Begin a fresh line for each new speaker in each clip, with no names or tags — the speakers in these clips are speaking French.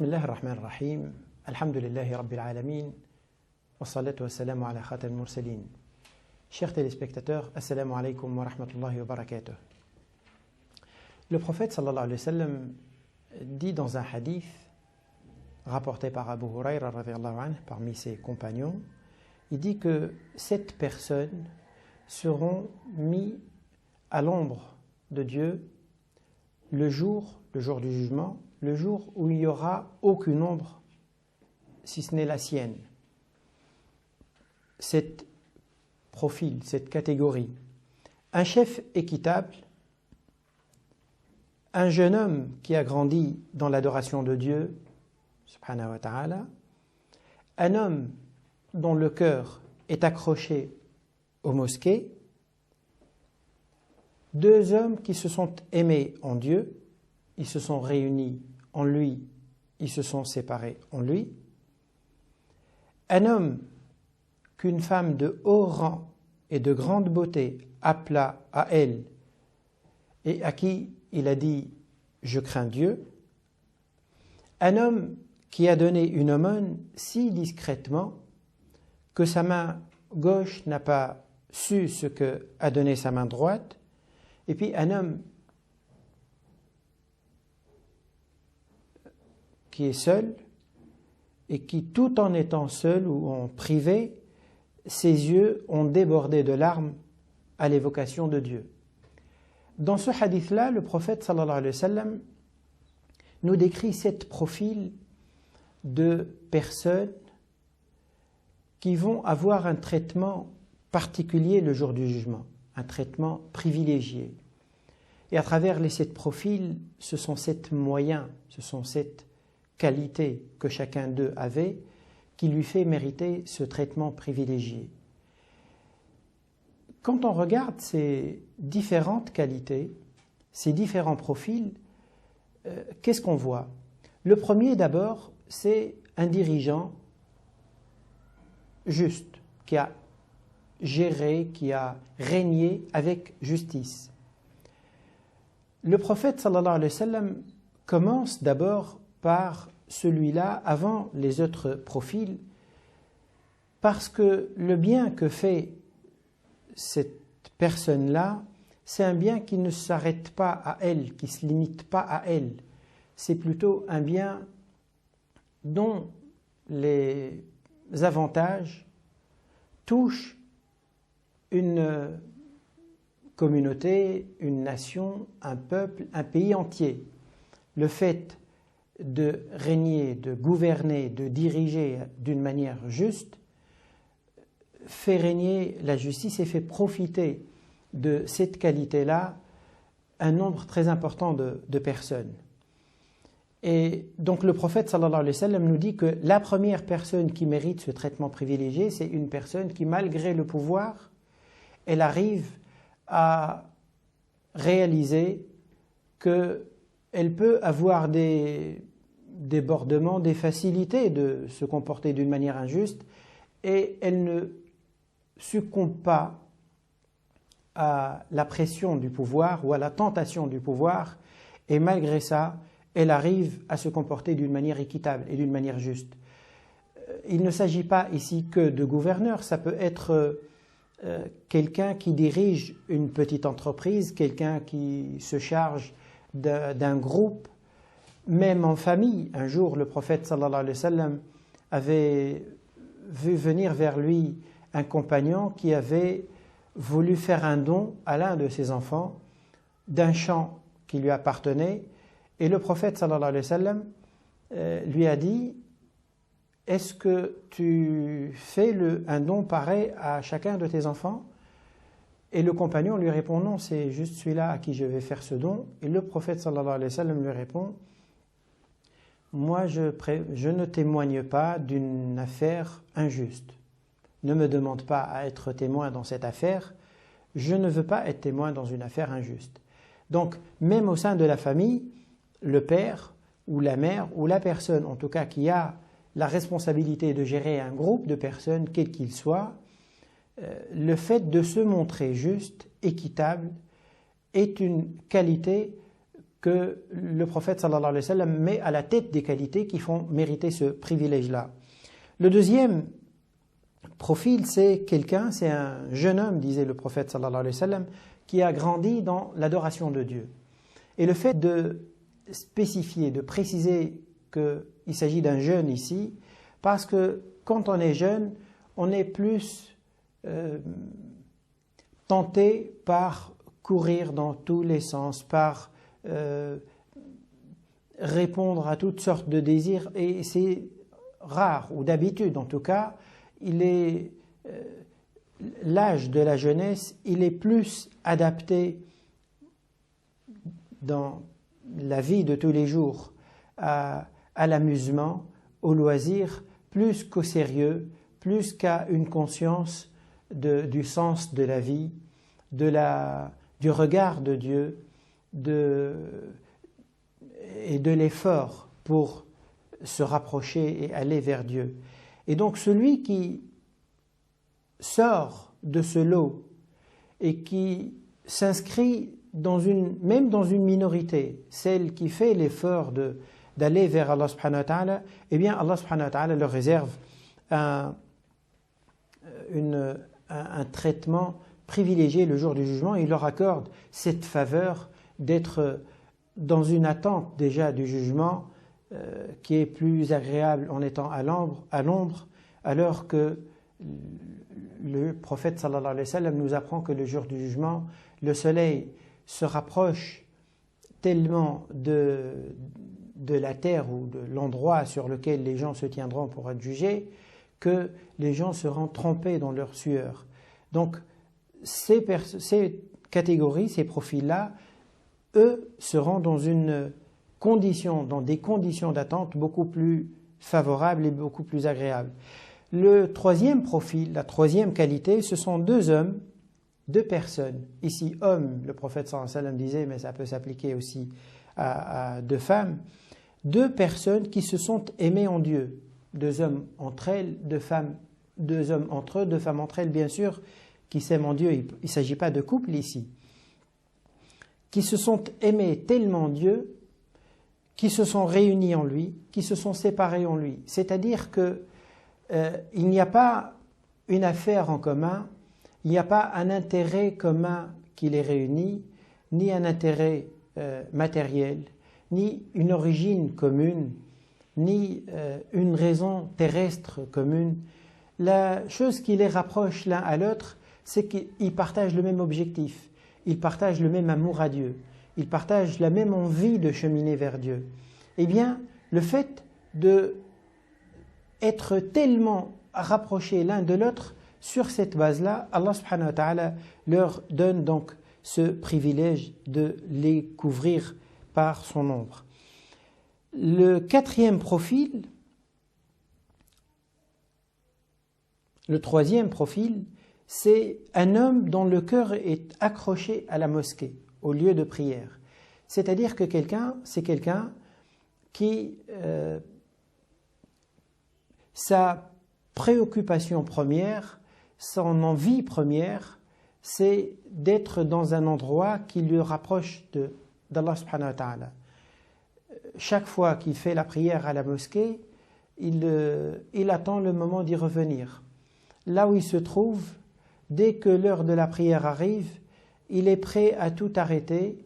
Bismillah ar-Rahman ar-Rahim. Alhamdulillahi Rabbil Alamin. Wa salatu wa salamu ala khatam al-mursalin. Chers téléspectateurs, Assalamu alaikum wa rahmatullahi wa barakatuh. Le prophète sallallahu alayhi wa sallam dit dans un hadith rapporté par Abu Huraira radhiyallahu anhu, parmi ses compagnons, il dit que 7 personnes seront mis à l'ombre de Dieu le jour du jugement, le jour où il n'y aura aucune ombre si ce n'est la sienne. Cet profil, cette catégorie, un chef équitable, un jeune homme qui a grandi dans l'adoration de Dieu, subhanahu wa ta'ala, un homme dont le cœur est accroché aux mosquées, 2 hommes qui se sont aimés en Dieu, ils se sont réunis en lui, ils se sont séparés en lui, un homme qu'une femme de haut rang et de grande beauté appela à elle et à qui il a dit « Je crains Dieu », un homme qui a donné une aumône si discrètement que sa main gauche n'a pas su ce que a donné sa main droite, et puis un homme qui est seul et qui, tout en étant seul ou en privé, ses yeux ont débordé de larmes à l'évocation de Dieu. Dans ce hadith-là, le prophète sallallahu alayhi wa sallam nous décrit 7 profils de personnes qui vont avoir un traitement particulier le jour du jugement, un traitement privilégié. Et à travers les 7 profils, ce sont 7 moyens, ce sont 7 qualités que chacun d'eux avait qui lui fait mériter ce traitement privilégié. Quand on regarde ces différentes qualités, ces différents profils, qu'est-ce qu'on voit? Le premier d'abord, c'est un dirigeant juste, qui a géré, qui a régné avec justice. Le prophète sallallahu alayhi wa sallam commence d'abord par celui-là avant les autres profils, parce que le bien que fait cette personne-là, c'est un bien qui ne s'arrête pas à elle, qui ne se limite pas à elle. C'est plutôt un bien dont les avantages touchent une communauté, une nation, un peuple, un pays entier. Le fait de régner, de gouverner, de diriger d'une manière juste fait régner la justice et fait profiter de cette qualité-là un nombre très important de personnes. Et donc le prophète sallallahu alayhi wa sallam nous dit que la première personne qui mérite ce traitement privilégié, c'est une personne qui, malgré le pouvoir, elle arrive à réaliser qu'elle peut avoir des débordements, des facilités de se comporter d'une manière injuste, et elle ne succombe pas à la pression du pouvoir ou à la tentation du pouvoir, et malgré ça, elle arrive à se comporter d'une manière équitable et d'une manière juste. Il ne s'agit pas ici que de gouverneurs, ça peut être quelqu'un qui dirige une petite entreprise, quelqu'un qui se charge d'un groupe, même en famille. Un jour, le prophète sallallahu alayhi wa sallam avait vu venir vers lui un compagnon qui avait voulu faire un don à l'un de ses enfants d'un champ qui lui appartenait, et le prophète sallallahu alayhi wa sallam lui a dit: est-ce que tu fais un don pareil à chacun de tes enfants? Et le compagnon lui répond: non, c'est juste celui-là à qui je vais faire ce don. Et le prophète sallallahu alayhi wa sallam lui répond: moi je ne témoigne pas d'une affaire injuste. Ne me demande pas à être témoin dans cette affaire, je ne veux pas être témoin dans une affaire injuste. Donc même au sein de la famille, le père ou la mère ou la personne en tout cas qui a la responsabilité de gérer un groupe de personnes, quel qu'il soit, le fait de se montrer juste, équitable, est une qualité que le prophète sallallahu alayhi wa sallam met à la tête des qualités qui font mériter ce privilège-là. Le deuxième profil, c'est un jeune homme, disait le prophète sallallahu alayhi wa sallam, qui a grandi dans l'adoration de Dieu. Et le fait de spécifier, de préciser qu'il s'agit d'un jeune ici, parce que quand on est jeune, on est plus tenté par courir dans tous les sens, par répondre à toutes sortes de désirs, et c'est rare, ou d'habitude en tout cas, l'âge de la jeunesse, il est plus adapté dans la vie de tous les jours à l'amusement, au loisir, plus qu'au sérieux, plus qu'à une conscience du sens de la vie, du regard de Dieu et de l'effort pour se rapprocher et aller vers Dieu. Et donc celui qui sort de ce lot et qui s'inscrit même dans une minorité, celle qui fait l'effort d'aller vers Allah subhanahu wa ta'ala, eh bien Allah subhanahu wa ta'ala leur réserve un traitement privilégié le jour du jugement. Il leur accorde cette faveur d'être dans une attente déjà du jugement qui est plus agréable en étant à l'ombre, alors que le prophète sallallahu alayhi wa sallam nous apprend que le jour du jugement, le soleil se rapproche tellement de la terre ou de l'endroit sur lequel les gens se tiendront pour être jugés, que les gens seront trempés dans leur sueur. Donc ces catégories, ces profils-là, eux seront dans des conditions d'attente beaucoup plus favorables et beaucoup plus agréables. Le troisième profil, la troisième qualité, ce sont deux personnes. Ici, hommes, le prophète sallallahu alayhi wa sallam disait, mais ça peut s'appliquer aussi à deux femmes. Deux personnes qui se sont aimées en Dieu. Deux hommes entre elles, deux hommes entre eux, deux femmes entre elles, bien sûr, qui s'aiment en Dieu. Il ne s'agit pas de couple ici. Qui se sont aimés tellement Dieu, qui se sont réunis en lui, qui se sont séparés en lui. C'est-à-dire que il n'y a pas une affaire en commun, il n'y a pas un intérêt commun qui les réunit, ni un intérêt matériel, ni une origine commune, ni une raison terrestre commune. La chose qui les rapproche l'un à l'autre, c'est qu'ils partagent le même objectif, ils partagent le même amour à Dieu, ils partagent la même envie de cheminer vers Dieu. Eh bien, le fait d'être tellement rapprochés l'un de l'autre, sur cette base-là, Allah subhanahu wa ta'ala leur donne donc ce privilège de les couvrir par son ombre. Le troisième profil, c'est un homme dont le cœur est accroché à la mosquée, au lieu de prière. C'est-à-dire que c'est quelqu'un qui, sa préoccupation première, son envie première, c'est d'être dans un endroit qui le rapproche d'Allah subhanahu wa ta'ala. Chaque fois qu'il fait la prière à la mosquée, il attend le moment d'y revenir. Là où il se trouve, dès que l'heure de la prière arrive, il est prêt à tout arrêter,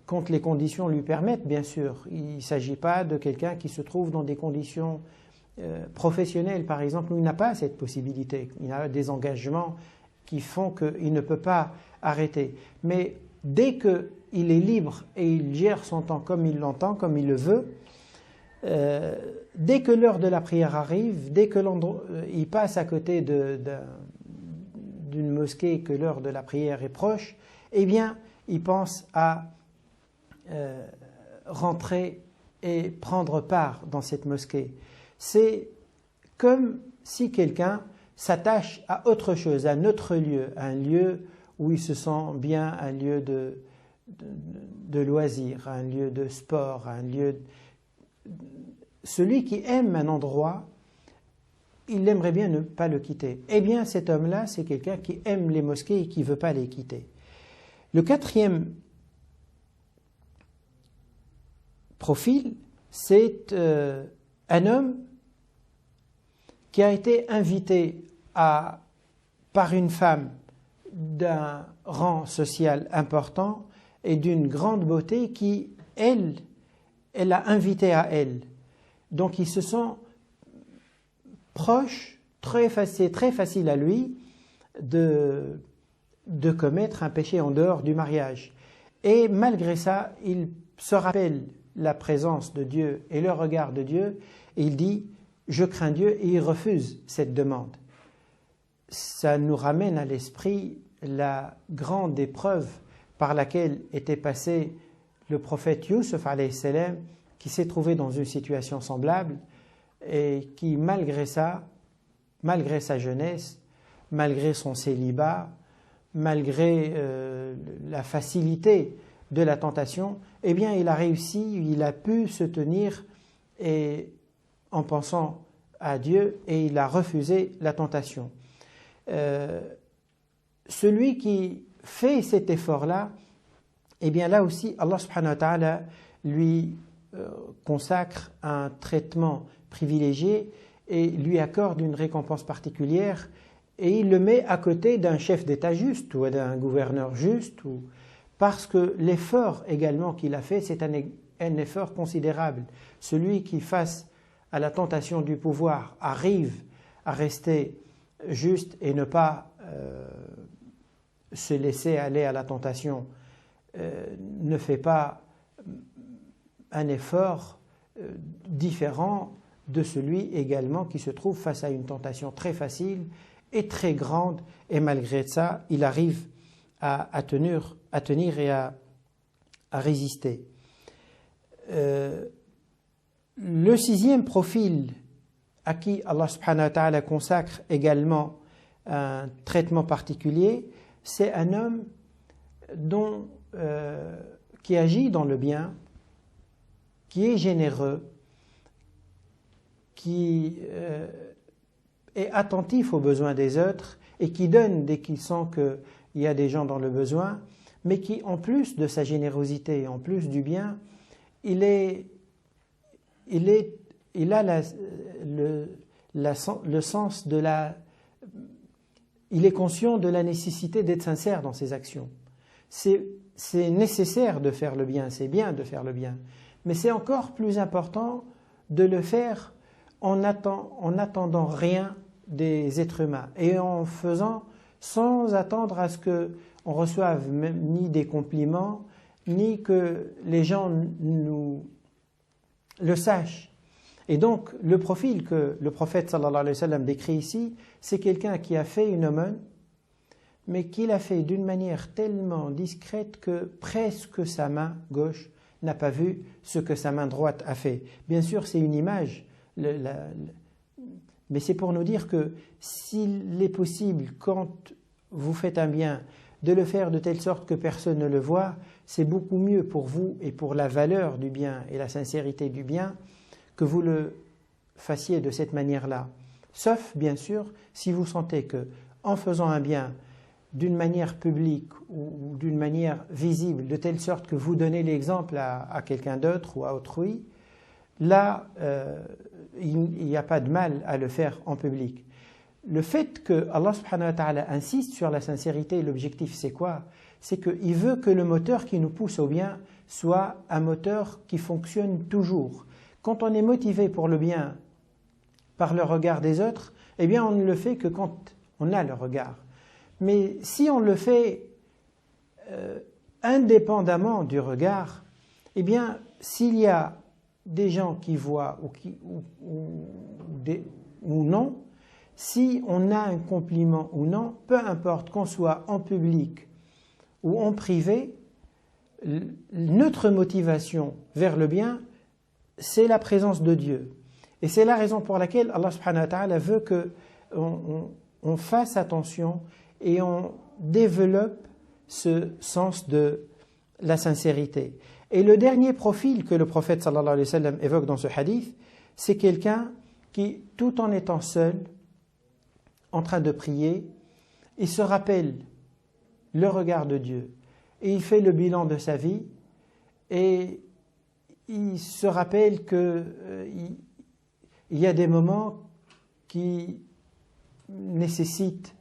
quand les conditions lui permettent, bien sûr. Il ne s'agit pas de quelqu'un qui se trouve dans des conditions professionnelles, par exemple, où il n'a pas cette possibilité. Il a des engagements qui font qu'il ne peut pas arrêter. Mais dès qu'il est libre et il gère son temps comme il l'entend, comme il le veut, dès que l'heure de la prière arrive, dès qu'il passe à côté d'une mosquée, que l'heure de la prière est proche, eh bien, il pense à rentrer et prendre part dans cette mosquée. C'est comme si quelqu'un s'attache à autre chose, à un autre lieu, un lieu où il se sent bien, un lieu de loisir, un lieu de sport, un lieu... Celui qui aime un endroit, il aimerait bien ne pas le quitter. Eh bien, cet homme-là, c'est quelqu'un qui aime les mosquées et qui ne veut pas les quitter. Le quatrième profil, c'est un homme qui a été invité par une femme d'un rang social important et d'une grande beauté qui, elle l'a invité à elle. Donc ils se sont proches, c'est très facile à lui de commettre un péché en dehors du mariage. Et malgré ça, il se rappelle la présence de Dieu et le regard de Dieu, et il dit « Je crains Dieu » et il refuse cette demande. Ça nous ramène à l'esprit la grande épreuve par laquelle était passé le prophète Youssef alayhi salam, qui s'est trouvé dans une situation semblable et qui, malgré ça, malgré sa jeunesse, malgré son célibat, malgré la facilité de la tentation, eh bien il a réussi, il a pu se tenir en pensant à Dieu et il a refusé la tentation. Celui qui fait cet effort-là, eh bien là aussi Allah subhanahu wa ta'ala lui consacre un traitement privilégié et lui accorde une récompense particulière, et il le met à côté d'un chef d'État juste ou d'un gouverneur juste, parce que l'effort également qu'il a fait, c'est un effort considérable. Celui qui, face à la tentation du pouvoir, arrive à rester juste et ne pas se laisser aller à la tentation, ne fait pas un effort différent de celui également qui se trouve face à une tentation très facile et très grande, et malgré ça, il arrive à tenir et à résister. Le sixième profil à qui Allah subhanahu wa ta'ala consacre également un traitement particulier, c'est un homme qui agit dans le bien, qui est généreux, qui est attentif aux besoins des autres et qui donne dès qu'il sent qu'il y a des gens dans le besoin, mais qui, en plus de sa générosité, en plus du bien, il a le sens de il est conscient de la nécessité d'être sincère dans ses actions. C'est nécessaire de faire le bien, c'est bien de faire le bien, mais c'est encore plus important de le faire en n'attendant rien des êtres humains et en faisant sans attendre à ce qu'on reçoive même, ni des compliments, ni que les gens nous le sachent. Et donc, le profil que le prophète sallallahu alayhi wa sallam décrit ici, c'est quelqu'un qui a fait une aumône, mais qui l'a fait d'une manière tellement discrète que presque sa main gauche n'a pas vu ce que sa main droite a fait. Bien sûr, c'est une image, mais c'est pour nous dire que s'il est possible, quand vous faites un bien, de le faire de telle sorte que personne ne le voit, c'est beaucoup mieux pour vous et pour la valeur du bien et la sincérité du bien que vous le fassiez de cette manière-là. Sauf, bien sûr, si vous sentez que, en faisant un bien d'une manière publique ou d'une manière visible, de telle sorte que vous donnez l'exemple à quelqu'un d'autre ou à autrui, là, il n'y a pas de mal à le faire en public. Le fait que Allah subhanahu wa ta'ala insiste sur la sincérité, l'objectif c'est quoi? C'est qu'il veut que le moteur qui nous pousse au bien soit un moteur qui fonctionne toujours. Quand on est motivé pour le bien par le regard des autres, eh bien on ne le fait que quand on a le regard. Mais si on le fait indépendamment du regard, eh bien s'il y a des gens qui voient ou non, si on a un compliment ou non, peu importe qu'on soit en public ou en privé, notre motivation vers le bien, c'est la présence de Dieu. Et c'est la raison pour laquelle Allah subhanahu wa ta'ala veut qu'on fasse attention et on développe ce sens de la sincérité. Et le dernier profil que le prophète sallallahu alayhi wa sallam évoque dans ce hadith, c'est quelqu'un qui, tout en étant seul, en train de prier, il se rappelle le regard de Dieu et il fait le bilan de sa vie et il se rappelle que il y a des moments qui nécessitent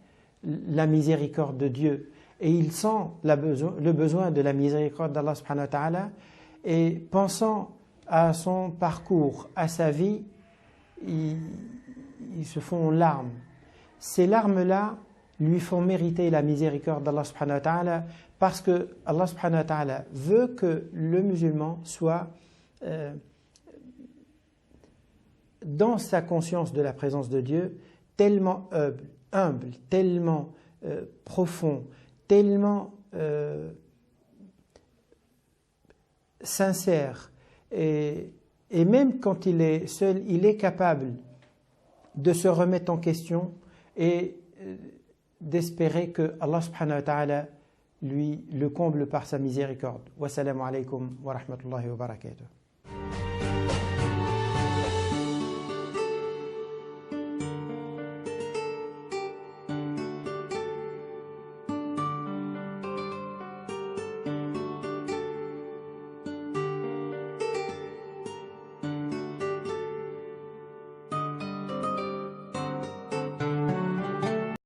la miséricorde de Dieu et il sent le besoin de la miséricorde d'Allah subhanahu wa ta'ala, et pensant à son parcours, à sa vie, ils se font larmes. Ces larmes-là lui font mériter la miséricorde d'Allah subhanahu wa ta'ala, parce que Allah subhanahu wa ta'ala veut que le musulman soit dans sa conscience de la présence de Dieu tellement humble, tellement profond, tellement sincère, et même quand il est seul, il est capable de se remettre en question et d'espérer que Allah subhanahu wa ta'ala lui le comble par sa miséricorde. Wassalamu alaikum wa rahmatullahi wa barakatuh.